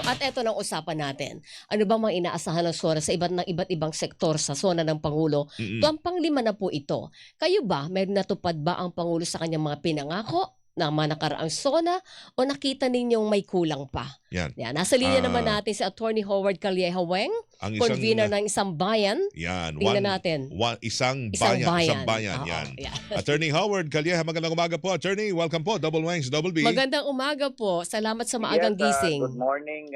At eto ng usapan natin. Ano bang mga inaasahan ng SONA sa iba't ibang sektor sa SONA ng Pangulo? Ito Mm. ang panglima na po ito. Kayo ba, may natupad ba ang Pangulo sa kanyang mga pinangako na mga nakaraang SONA o nakita ninyong may kulang pa? 'Yan. Yan. Nasa linya naman Ah, natin si Attorney Howard Calleja Weng, ang isang convener ng Isang Bayan. 'yan, Tingnan natin. isang Isang bayan Oo, 'yan. yan. Attorney Howard Calleja, magandang umaga po. Attorney, welcome po. Double Wangs, Double B. Magandang umaga po. Salamat sa Yes, maagang good gising. morning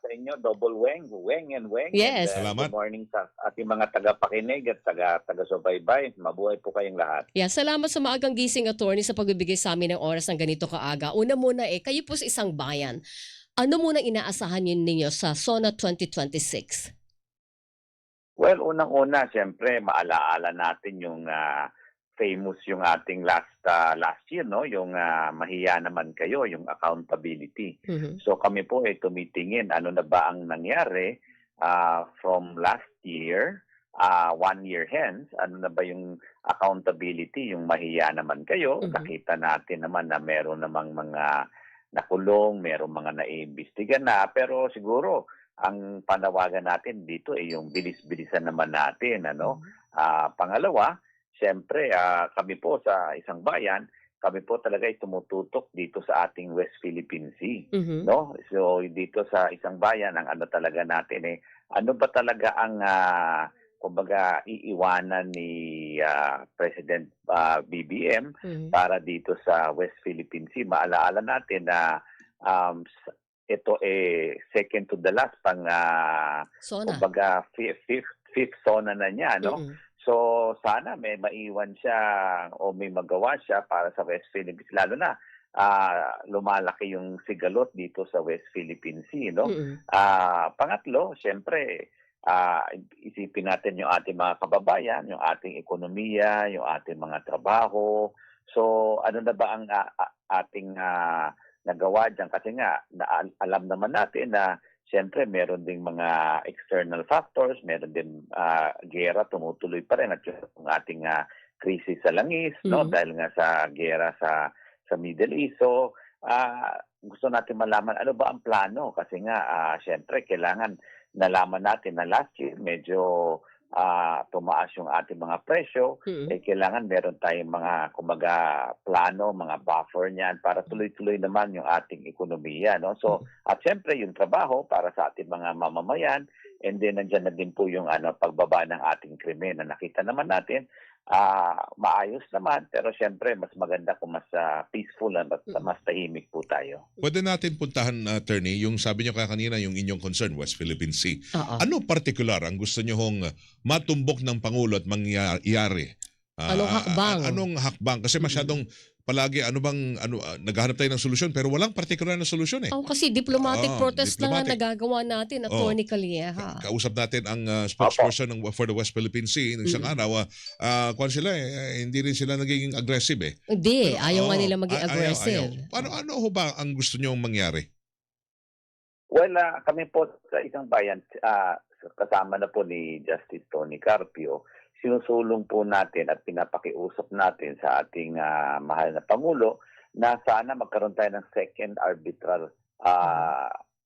sa inyo, Double Weng, and Yes. good Salamat. morning sa ating mga tagapakinig at taga-subaybay. Mabuhay po kayong lahat. Yeah, salamat sa maagang gising, attorney, sa pagbibigay sa amin ng oras ng ganito kaaga. Una muna kayo po sa Isang Bayan. Ano muna inaasahan ninyo sa SONA 2026? Well, unang-una, siyempre, maalaala natin yung famous yung ating last year, no? Yung mahiya naman kayo, yung accountability. Mhm. So kami po ay tumitingin, ano na ba ang nangyari from last year, 1 year hence, ano na ba yung accountability, yung mahiya naman kayo. Mhm. Nakita natin naman na meron namang mga nakulong, meron mga naiimbestiga na, pero siguro ang panawagan natin dito ay yung bilis-bilisan naman natin, ano? Pangalawa, siyempre, kami po sa Isang Bayan, kami po talaga ay tumututok dito sa ating West Philippine Sea, Mhm. no? So dito sa Isang Bayan, ang ano talaga natin ano ba talaga ang kumbaga iiwanan ni President BBM Mhm. para dito sa West Philippine Sea. Maalaala natin na ito second to the last pang SONA. kumbaga fifth zona na niya, no? Mm-mm. So sana may maiwan siya o may magawa siya para sa West Philippines, lalo na lumalaki yung sigalot dito sa West Philippine Sea, no? Mm-mm. Pangatlo, siyempre, isipin natin yung ating mga kababayan, yung ating ekonomiya, yung ating mga trabaho. So ano na ba ang ating nagawa dyan? Kasi nga, alam naman natin na siyempre meron ding mga external factors, meron din gera, tumutuloy pa rin, at yung ating krisis sa langis, no? Mhm. Dahil nga sa gera sa Middle East. So gusto natin malaman ano ba ang plano, kasi nga siyempre kailangan nalaman natin na last year medyo tumaas yung ating mga presyo. Mm-mm. Kailangan meron tayong mga kumbaga plano, mga buffer niyan para tuloy-tuloy naman yung ating ekonomiya, no? So at siyempre yung trabaho para sa ating mga mamamayan, and then nandiyan na din po yung pagbaba ng ating krimen na nakita naman natin. Maayos naman, pero siyempre mas maganda kung mas peaceful at mas tahimik po tayo. Pwede natin puntahan, attorney, yung sabi niyo kanina, yung inyong concern, West Philippine Sea. Oo. Ano partikular ang gusto niyo hong matumbok ng Pangulo at mangyari? Anong hakbang? Anong hakbang? Kasi masyadong palagi naghahanap tayo ng solusyon pero walang partikular na solusyon eh. Kasi diplomatic protest lang ang Diplomatic. nagagawa natin, Attorney Calleja. Kausap natin ang spokesperson for the West Philippine Sea ng isang Mm. araw. Kung sila hindi rin sila nagiging aggressive eh. Hindi, ayaw nga nila maging Ayaw. aggressive. Ano ho ba ang gusto niyong mangyari? Well, kami po sa Isang Bayan, kasama na po ni Justice Tony Carpio, sinusulong po natin at pinapakiusap natin sa ating mahal na Pangulo na sana magkaroon tayo ng second arbitral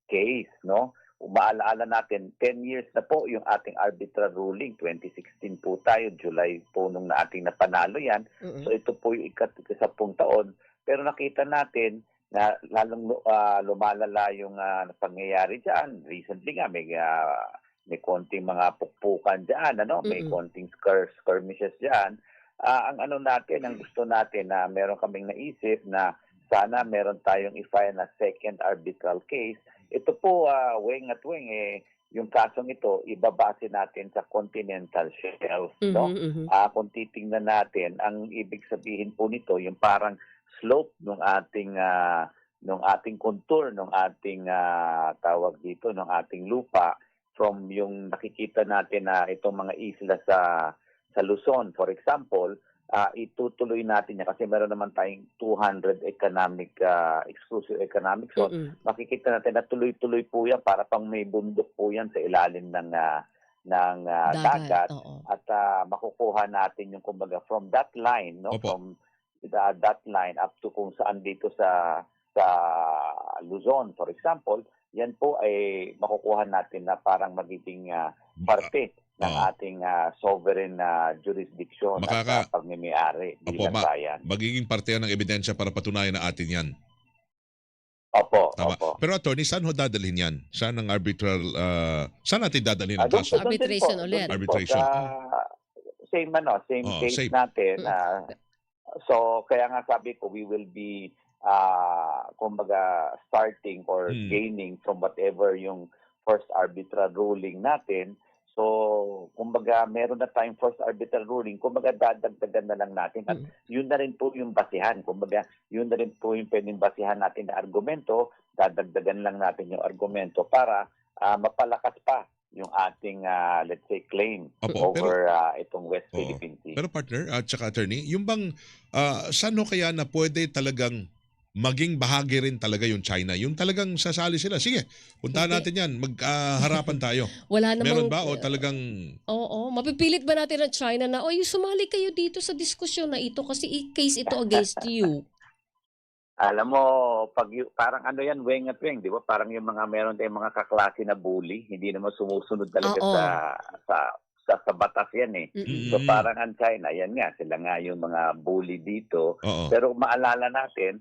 case, no? Umaalaala natin, 10 years na po yung ating arbitral ruling. 2016 po tayo, July po nung ating napanalo yan. Mm-mm. So ito po yung ika-10 taon. Pero nakita natin na lalong lumalala yung pangyayari dyan. Recently nga, may konting mga pukpukan dyan, may Mm-mm. konting skirmishes dyan. Ang ang gusto natin na meron kaming naisip na sana meron tayong i-file na second arbitral case. Ito po, Weng, yung kasong ito, ibabase natin sa continental shelf, no? Mhm, mhm. Kung titingnan natin, ang ibig sabihin po nito, yung parang slope ng ating contour, ng ating tawag dito, ng ating lupa, from yung nakikita natin na itong mga isla sa Luzon, for example, itutuloy natin yan kasi meron naman tayong 200 exclusive economic zone. Mm-mm. Makikita natin na tuloy-tuloy po yan para pang may bundok po yan sa ilalim ng dagat. Oo. At makukuha natin yung kumbaga from that line, no? Opo. From that line up to kung saan dito sa Luzon, for example, yan po ay makukuha natin na parang magiging parte ng Oo. ating sovereign jurisdiction Makaka- at pagmimiyari Opo, bilang bayan. magiging parte yan ng ebidensya para patunayan na atin yan. Opo, Tama. opo. Pero attorney, saan ho dadalhin yan? Saan ang arbitral, saan natin dadalhin ang Doon kaso? po, doon din Arbitration po, ulit. doon din po Arbitration. sa same Oo, case same. natin. Mm. So, kaya nga sabi ko, we will be, kumbaga, starting or gaining from whatever yung first arbitral ruling natin. So, kumbaga, meron na tayong first arbitral ruling. Kumbaga, dadagdagan na lang natin. At yun na rin po yung basihan. Kumbaga, yun na rin po yung pwedeng basihan natin na argumento. Dadagdagan lang natin yung argumento para mapalakas pa yung ating, let's say, claim Opo, over itong West Oo. Philippine Sea. Pero partner at saka attorney, yung bang saan ho kaya na pwede talagang maging bahagi rin talaga yung China? Yung talagang sasali sila. Sige, puntahan Hindi. natin yan. Magharapan tayo. Wala namang... Meron ba o talagang Oo, mapipilit ba natin ang China na, yung sumali kayo dito sa diskusyon na ito kasi case ito against you. Alam mo, parang ano yan, weng at weng, di ba? Parang yung mga meron tayong mga kaklase na bully, hindi naman sumusunod talaga Oo. sa batas yan eh. Mm-mm. So parang ang China, yan nga, sila nga yung mga bully dito. oo. Pero maalala natin,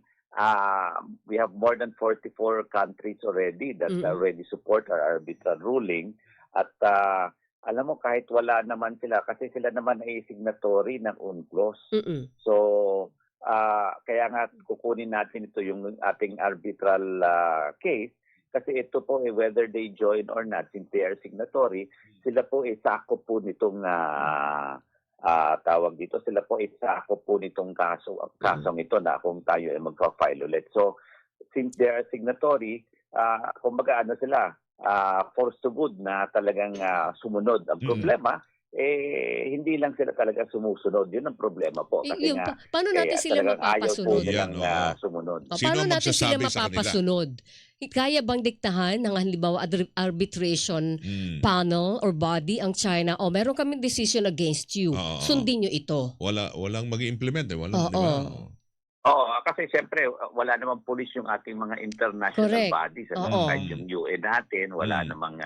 we have more than 44 countries already that already support our arbitral ruling. At alam mo, kahit wala naman sila, kasi sila naman ay signatory ng UNCLOS. Mm-mm. So, kaya nga kukunin natin ito yung ating arbitral case kasi ito po whether they join or not, since they are signatory, sila po sakop po nitong tawag dito, sila po sakop po nitong kasong ito na kung tayo ay magpa-file ulit. So, since they are signatory, kumbaga ano sila, forced to good na talagang sumunod. Ang problema, hindi lang sila talaga sumusunod. Yun ang problema po. Kasi nga, paano natin sila talagang ayaw po mapapasunod? nilang Yan, oo. sumunod. O, Sino paano ang natin sila magsasabi sa kanila? mapapasunod? Kaya bang diktahan ng halimbawa arbitration panel or body ang China? O meron kaming decision against you. Oo. Sundin nyo ito. Walang mag-i-implement eh. Walang, Oo. di ba? Oo, kasi siyempre wala namang police yung ating mga international Correct. bodies. Oo. Kahit yung UN natin, wala namang...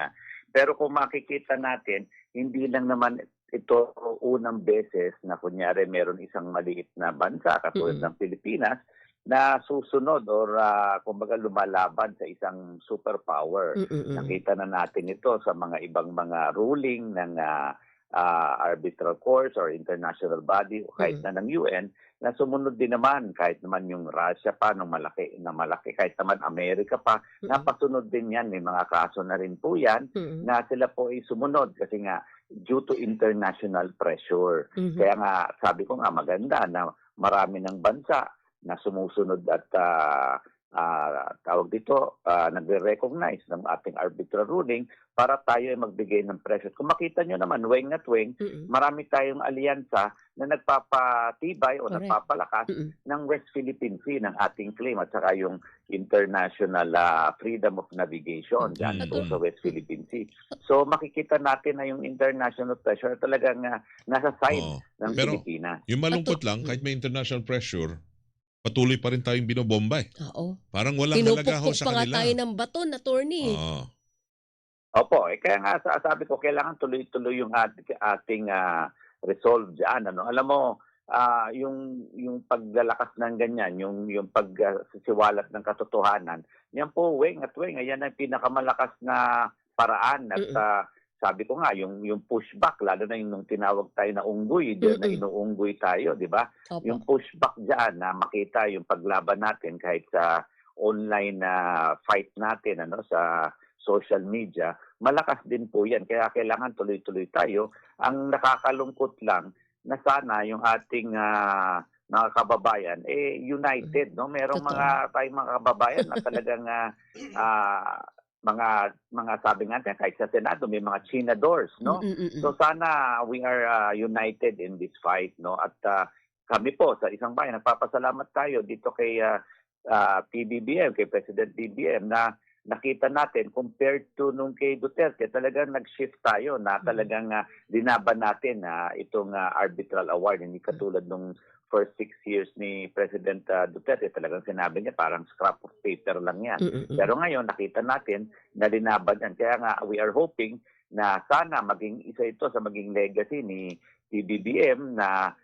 pero kung makikita natin, hindi lang naman ito unang beses na kunyari meron isang maliit na bansa katulad ng Pilipinas na susunod or kumbaga lumalaban sa isang superpower. Nakita na natin ito sa mga ibang mga ruling ng arbitral courts or international body o kahit na ng UN na sumunod din naman kahit naman yung Russia pa ng malaki kahit naman Amerika pa napasunod din yan, may mga kaso na rin po yan na sila po ay sumunod kasi nga due to international pressure. Kaya nga sabi ko nga maganda na marami ng bansa na sumusunod at tawag dito, nagre-recognize ng ating arbitral ruling para tayo ay magbigay ng pressure. Kung makita nyo naman, weng at weng, marami tayong alyansa na nagpapatibay o nagpapalakas ng West Philippine Sea ng ating claim at saka yung international freedom of navigation dyan po sa West Philippine Sea. So makikita natin na yung international pressure talagang nasa side ng Pero Pilipinas. yung malungkot lang, kahit may international pressure, patuloy pa rin tayong binobomba eh. Oo. Parang walang halaga ho Pinupukpok sa pa nga kanila. tayo ng baton, attorney. Oo. Opo, kaya nga sabi ko, kailangan tuloy-tuloy yung ating resolve dyan. Ano? Alam mo, yung paglalakas ng ganyan, yung pagsisiwalat ng katotohanan, yan po, weng at weng, yan ang pinakamalakas na paraan. At sabi ko nga, yung pushback, lalo na yung nung tinawag tayo na unggoy, na inuunggoy tayo, di ba? Yung pushback dyan, na makita yung paglaban natin kahit sa online fight natin sa social media, malakas din po yan. Kaya kailangan tuloy-tuloy tayo. Ang nakakalungkot lang na sana yung ating mga kababayan united, no? Merong tayong mga kababayan na talagang mga sabi nga natin, kahit sa Senado may mga chinadors, no? So sana we are united in this fight, no? At kami po sa Isang Bayan nagpapasalamat tayo dito kay PBBM, kay President BBM na nakita natin compared to nung kay Duterte, talagang nag-shift tayo na talagang dinaban natin itong arbitral award. Hindi katulad nung first 6 years ni President Duterte, talagang sinabi niya parang scrap of paper lang yan. Pero ngayon, nakita natin na linaban yan. Kaya nga, we are hoping na sana maging isa ito sa maging legacy ni PBBM na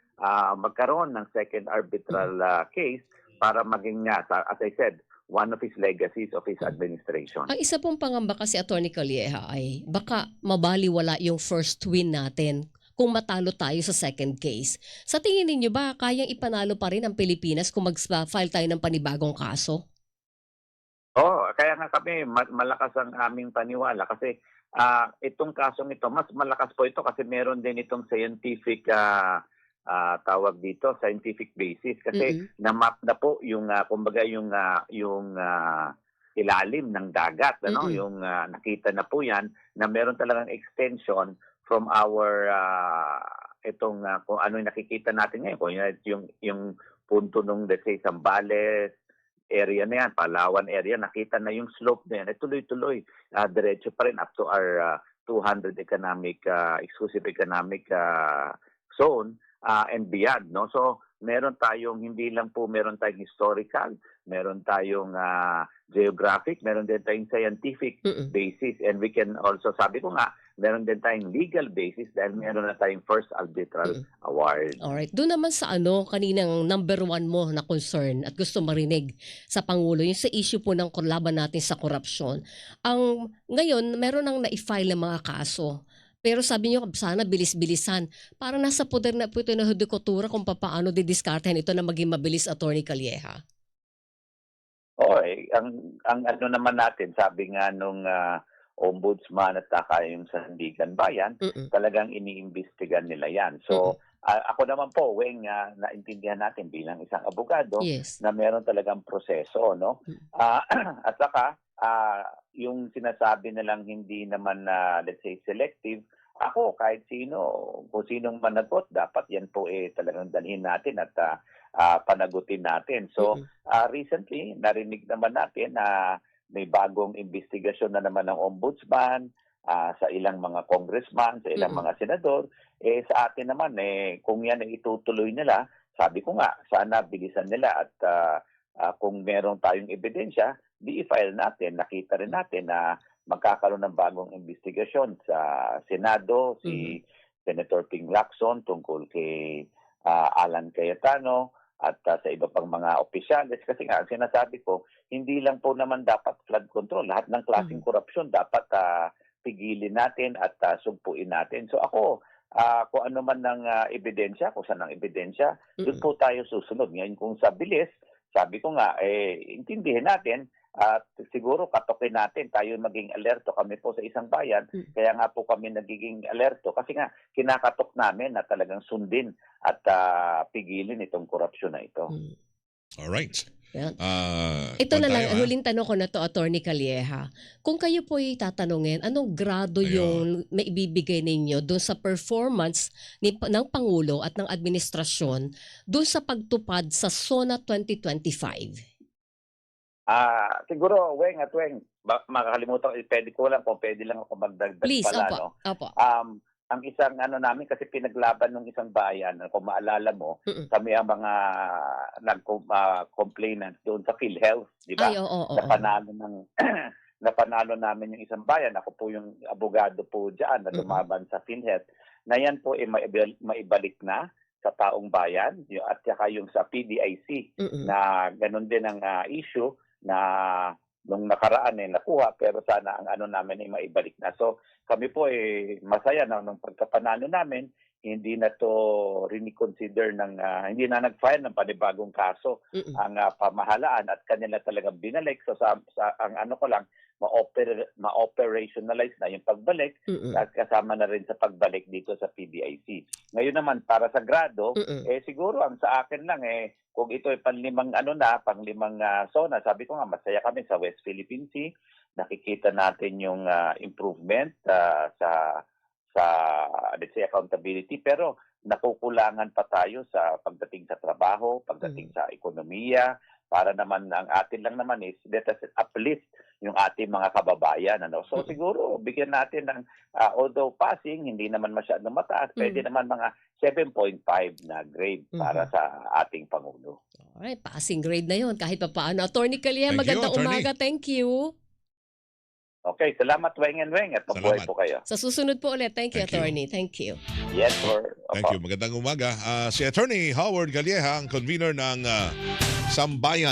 magkaroon ng second arbitral case para maging nga, as I said, one of his legacies of his administration. Ang isa pong pangamba kasi, Attorney Calleja, ay baka mabaliwala yung first win natin kung matalo tayo sa second case. Sa tingin ninyo ba, kayang ipanalo pa rin ang Pilipinas kung mag-file tayo ng panibagong kaso? Kaya nga kami, malakas ang aming paniwala kasi itong kasong ito, mas malakas po ito kasi meron din itong scientific tawag dito, scientific basis kasi na-map na po yung kumbaga yung ilalim ng dagat, ano, yung nakita na po yan na meron talagang extension from our itong kung ano yung nakikita natin ngayon, kung yung punto nung let's say Zambales area na yan, Palawan area, nakita na yung slope na yan, tuloy-tuloy, diretso pa rin up to our 200 exclusive economic zone and beyond, no? So meron tayong hindi lang po meron tayong historical, meron tayong geographic, meron din tayong scientific basis, and we can also, sabi ko nga, meron din tayong legal basis dahil meron na tayong first arbitral award. Alright. Doon naman sa kaninang number 1 mo na concern at gusto marinig sa Pangulo, yung sa issue po ng laban natin sa korupsyon. Ngayon, meron nang na-file ng mga kaso. Pero sabi niyo, sana bilis-bilisan. Parang nasa poder na po ito ng hudikatura kung paano didiskartehan ito na maging mabilis, Attorney Calleja. Ang ano naman natin, sabi nga nung ombudsman at saka yung Sandigan Bayan, talagang iniimbestigan nila yan. So, ako naman po, Weng, naintindihan natin bilang isang abogado na meron talagang proseso, no? At saka, yung sinasabi nilang hindi naman, let's say, selective, ako, kahit sino, kung sinong managot, dapat yan po talagang dalhin natin at panagutin natin. So, recently, narinig naman natin na may bagong investigasyon na naman ng ombudsman sa ilang mga congressman, sa ilang mga senador. Sa atin naman, kung yan ay itutuloy nila, sabi ko nga, sana bilisan nila at kung meron tayong ebidensya, i-file natin. Nakita rin natin na magkakaroon ng bagong investigasyon sa Senado, si Senator Ping Lacson tungkol kay Alan Cayetano, at sa iba pang mga opisyales. Kasi nga, sinasabi ko, hindi lang po naman dapat flood control. Lahat ng klaseng korupsyon dapat pigilin natin at sugpuin natin. So ako, kung ano man ng ebidensya, kung saan ang ebidensya, doon po tayo susunod. Ngayon kung sa bilis, sabi ko nga, intindihin natin at siguro katokin natin, tayo maging alerto. Kami po sa isang bayan, kaya nga po kami nagiging alerto kasi nga kinakatok namin na talagang sundin at pigilin itong korupsyon na ito. Alright. Yan. Ito na lang, huling tanong ko na to, Attorney Calleja. Kung kayo po tatanungin, anong grado yung maibibigay ninyo doon sa performance ng Pangulo at ng administrasyon doon sa pagtupad sa SONA 2025? Siguro, Weng, makakalimutan, pwede ko lang kung pwede lang ako magdagdag. Please, pala. opo. Ang isang namin kasi pinaglaban ng isang bayan, kung maalala mo, kami ang mga nag-complainants doon sa PhilHealth, di ba? Napanalo namin yung isang bayan. Ako po yung abogado po dyan na lumaban sa PhilHealth. Na yan po maibalik na sa taong bayan at saka yung sa PDIC na ganun din ang issue na nung nakaraan nakuha pero sana ang ano namin ay maibalik na. So kami po masaya na nung pagkapanalo namin, hindi na to reconsider hindi na nag-file ng panibagong kaso ang pamahalaan at kanila talagang binalik. So ang ano ko lang, ma-operationalize na yung pagbalik at kasama na rin sa pagbalik dito sa PDIC. Ngayon naman para sa grado, siguro ang sa akin lang kung ito ay panglimang SONA, sabi ko nga masaya kami sa West Philippine Sea, nakikita natin yung improvement sa let's say accountability, pero nakukulangan pa tayo sa pagdating sa trabaho, pagdating sa ekonomiya, para naman ang atin lang naman is let us uplift yung ating mga kababayan. Ano? So siguro, bigyan natin ng, although passing, hindi naman masyadong mataas, pwede naman mga 7.5 na grade para sa ating Pangulo. Alright, passing grade na yon kahit pa paano. Attorney Calleja, Thank you, magandang attorney. umaga. Thank you. Okay, salamat Weng and Weng at mabuhay Salamat. po kayo. Sa susunod po ulit. Thank you, Thank you. Attorney. Thank you. Yes, sir. Thank you. Magandang umaga. Si Attorney Howard Calleja, ang convener ng Sambayan